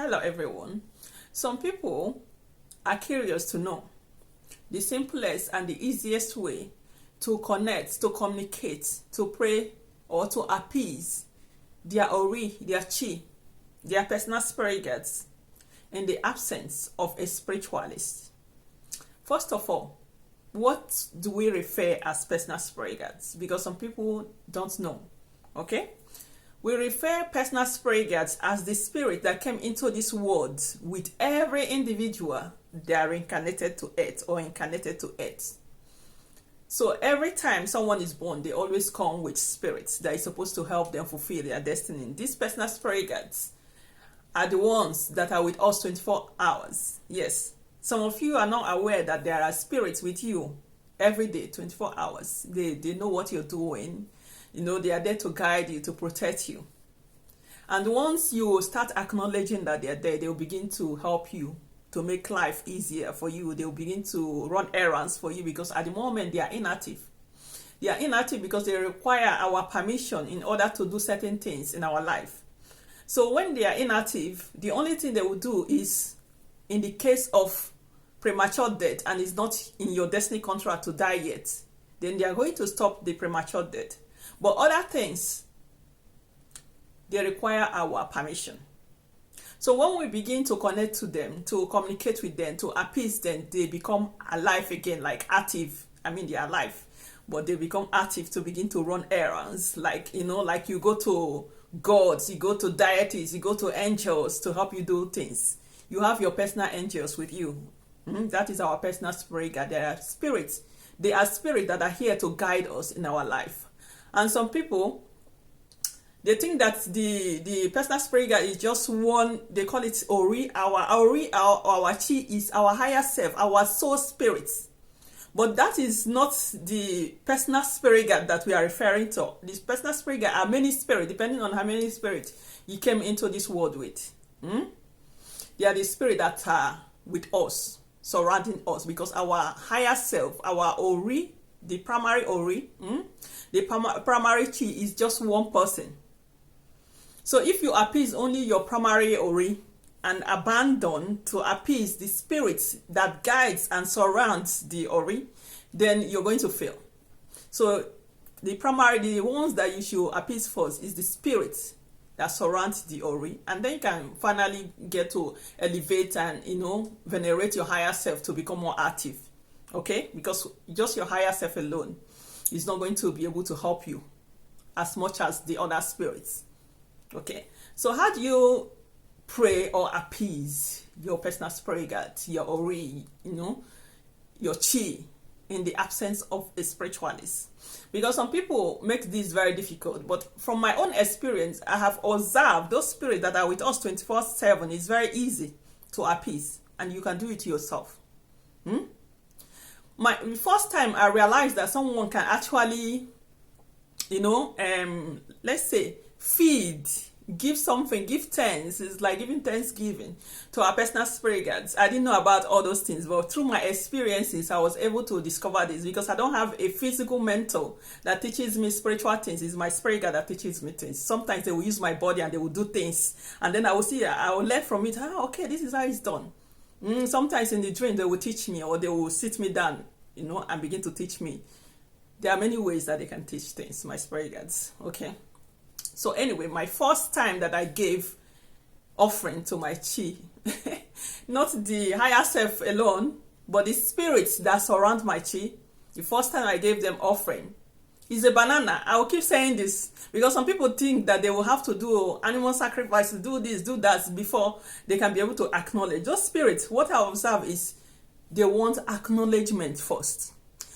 Hello everyone. Some people are curious to know the simplest and the easiest way to connect, to communicate, to pray, or to appease their ori, their chi, their personal spirit guides in the absence of a spiritualist. First of all, what do we refer as personal spirit guides? Because some people don't know. Okay? We refer personal spirit guides as the spirit that came into this world with every individual that are reincarnated to earth or incarnated to earth. So every time someone is born, they always come with spirits that is supposed to help them fulfill their destiny. These personal spirit guides are the ones that are with us 24 hours. Yes, some of you are not aware that there are spirits with you every day, 24 hours. They know what you're doing. You know, they are there to guide you, to protect you. And once you start acknowledging that they're there, they'll begin to help you, to make life easier for you. They'll begin to run errands for you because at the moment they are inactive. They are inactive because they require our permission in order to do certain things in our life. So when they are inactive, the only thing they will do is, in the case of premature death and it's not in your destiny contract to die yet, then they are going to stop the premature death. But other things, they require our permission. So when we begin to connect to them, to communicate with them, to appease them, they become alive again, like active. I mean, they are alive, but they become active to begin to run errands. Like, you know, like you go to gods, you go to deities, you go to angels to help you do things. You have your personal angels with you. That is our personal spirit guide. They are spirits. They are spirits that are here to guide us in our life. And some people, they think that the personal spirit guide is just one, they call it Ori. Our Chi is our higher self, our soul spirits. But that is not the personal spirit guide that we are referring to. This personal spirit guide are many spirits, depending on how many spirits you came into this world with. They are the spirits that are with us, surrounding us, because our higher self, our Ori, the primary Ori, the primary Chi is just one person. So if you appease only your primary Ori and abandon to appease the spirits that guides and surrounds the Ori, then you're going to fail. So the ones that you should appease first is the spirits that surrounds the Ori, and then you can finally get to elevate and, you know, venerate your higher self to become more active. Okay? Because just your higher self alone is not going to be able to help you as much as the other spirits. Okay? So how do you pray or appease your personal spirit guide, your Ori, you know, your Chi, in the absence of a spiritualist? Because some people make this very difficult, but from my own experience, I have observed those spirits that are with us 24/7 is very easy to appease, and you can do it yourself. My first time I realized that someone can actually, you know, let's say feed, give something, give thanks. It's like giving thanksgiving to our personal spirit guides. I didn't know about all those things, but through my experiences, I was able to discover this because I don't have a physical mentor that teaches me spiritual things. It's my spirit guide that teaches me things. Sometimes they will use my body and they will do things, and then I will see, I will learn from it. Okay, this is how it's done. Sometimes in the dream they will teach me, or they will sit me down, you know, and begin to teach me. There are many ways that they can teach things, my spirit guides. Okay. So anyway, my first time that I gave offering to my Chi, not the higher self alone, but the spirits that surround my Chi, the first time I gave them offering is a banana. I will keep saying this because some people think that they will have to do animal sacrifices, do this, do that before they can be able to acknowledge. Those spirits, what I observe is they want acknowledgement first.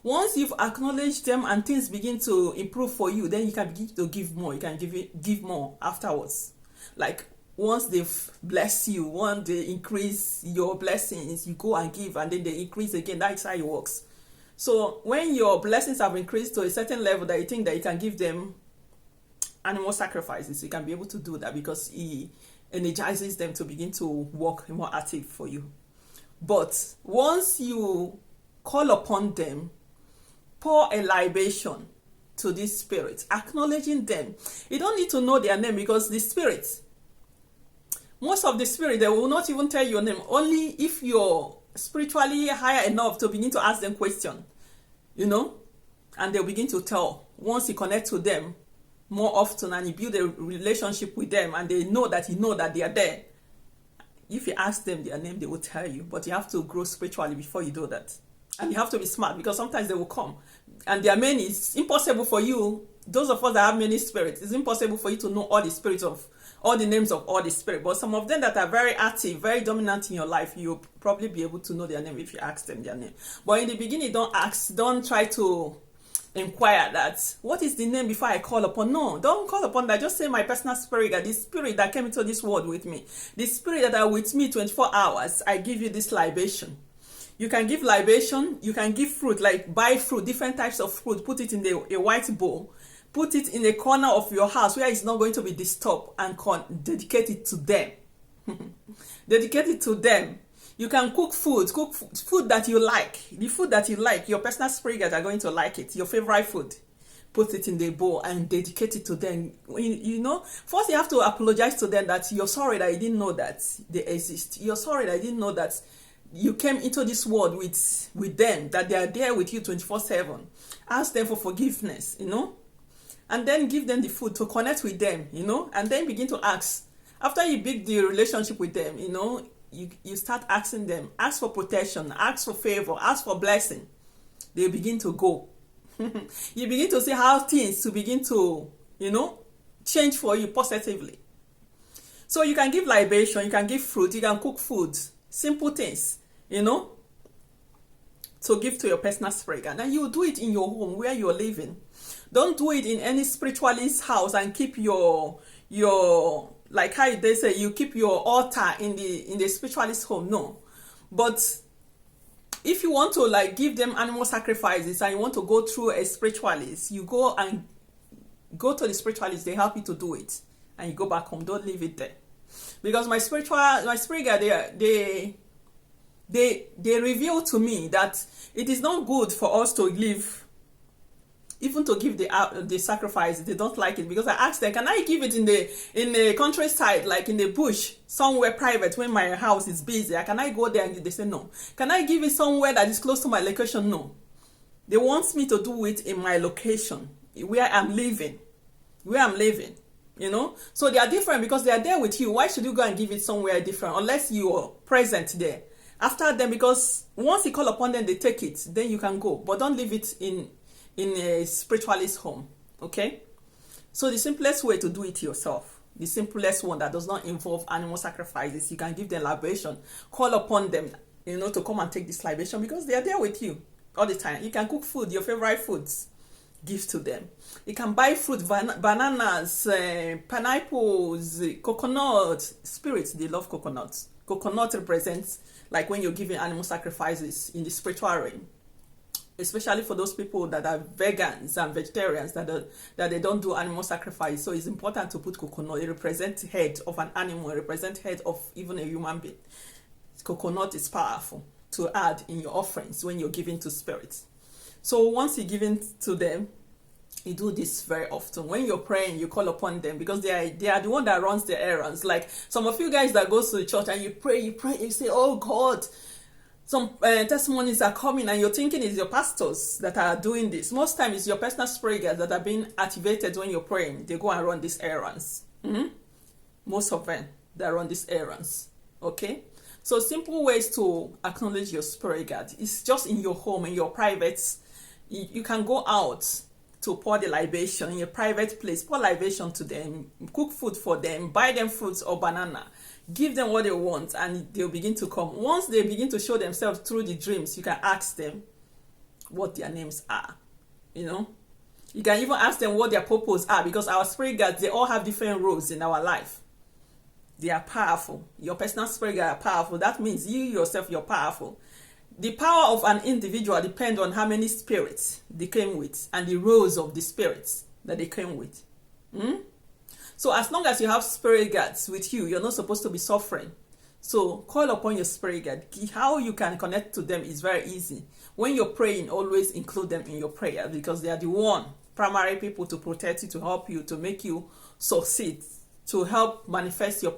Once you've acknowledged them and things begin to improve for you, then you can begin to give more. You can give more afterwards. Like once they've blessed you, once they increase your blessings, you go and give, and then they increase again. That's how it works. So when your blessings have increased to a certain level that you think that you can give them animal sacrifices, you can be able to do that because he energizes them to begin to work more active for you. But once you call upon them, pour a libation to these spirits, acknowledging them. You don't need to know their name because the spirits, Most of the spirit, they will not even tell your name, only if you're spiritually higher enough to begin to ask them questions, and they'll begin to tell. Once you connect to them more often and you build a relationship with them and they know that they are there, if you ask them their name, they will tell you. But you have to grow spiritually before you do that. And you have to be smart, because sometimes they will come and there are many. It's impossible for you, those of us that have many spirits, it's impossible for you to know all the names of all the spirits. But some of them that are very active, very dominant in your life, you'll probably be able to know their name if you ask them their name. But in the beginning, don't try to inquire that, what is the name, before I call upon. No, don't call upon that. Just say, my personal spirit guide, the spirit that came into this world with me, the spirit that are with me 24 hours, I give you this libation. You can give libation, you can give fruit, like buy fruit, different types of fruit, put it in a white bowl, put it in a corner of your house where it's not going to be disturbed, and dedicate it to them. Dedicate it to them. You can cook food that you like. The food that you like, your personal spirit guides are going to like it. Your favorite food. Put it in the bowl and dedicate it to them. First you have to apologize to them that you're sorry that you didn't know that they exist. You're sorry that you didn't know that you came into this world with them, that they are there with you 24/7. Ask them for forgiveness, and then give them the food to connect with them, and then begin to ask. After you build the relationship with them, you start asking them, ask for protection, ask for favor, ask for blessing. They begin to go. You begin to see how things to begin to, change for you positively. So you can give libation, you can give fruit, you can cook food, simple things, to give to your personal spirit guide. And you do it in your home where you're living. Don't do it in any spiritualist house and keep your like how they say, you keep your altar in the spiritualist home. No. But if you want to give them animal sacrifices and you want to go through a spiritualist, you go to the spiritualist, they help you to do it, and you go back home. Don't leave it there. Because my spirit guide, they reveal to me that it is not good for us to live, even to give the sacrifice. They don't like it, because I asked them, can I give it in the countryside, like in the bush, somewhere private, when my house is busy? Can I go there? And they say no. Can I give it somewhere that is close to my location? No. They want me to do it in my location, where I'm living. So they are different, because they are there with you. Why should you go and give it somewhere different unless you are present there? After them, because once you call upon them, they take it, then you can go. But don't leave it in a spiritualist home. Okay? So the simplest way to do it yourself, the simplest one that does not involve animal sacrifices, you can give them libation. Call upon them, to come and take this libation, because they are there with you all the time. You can cook food, your favorite foods, give to them. You can buy fruit, bananas, pineapples, coconut. Spirits, they love coconuts. Coconut represents, like when you're giving animal sacrifices in the spiritual realm, especially for those people that are vegans and vegetarians, that they don't do animal sacrifice. So it's important to put coconut. It represents head of an animal. It represents head of even a human being. Coconut is powerful to add in your offerings when you're giving to spirits. So once you're giving to them, you do this very often. When you're praying, you call upon them, because they are the one that runs the errands. Like some of you guys that goes to the church and you pray, you say, oh God, some testimonies are coming, and you're thinking it's your pastors that are doing this. Most times it's your personal spirit guides that are being activated when you're praying. They go and run these errands. Most of them, they run these errands. Okay? So simple ways to acknowledge your spirit guide is just in your home, in your private. You can go out to pour the libation in a private place. Pour libation to them, cook food for them, buy them fruits or banana, give them what they want, and they'll begin to come. Once they begin to show themselves through the dreams, you can ask them what their names are. You can even ask them what their purpose are, because our spirit guides, they all have different roles in our life. They are powerful. Your personal spirit guides are powerful. That means you yourself, you're powerful. The power of an individual depends on how many spirits they came with, and the roles of the spirits that they came with. So as long as you have spirit guides with you, you're not supposed to be suffering. So call upon your spirit guide. How you can connect to them is very easy. When you're praying, always include them in your prayer, because they are the one primary people to protect you, to help you, to make you succeed, to help manifest your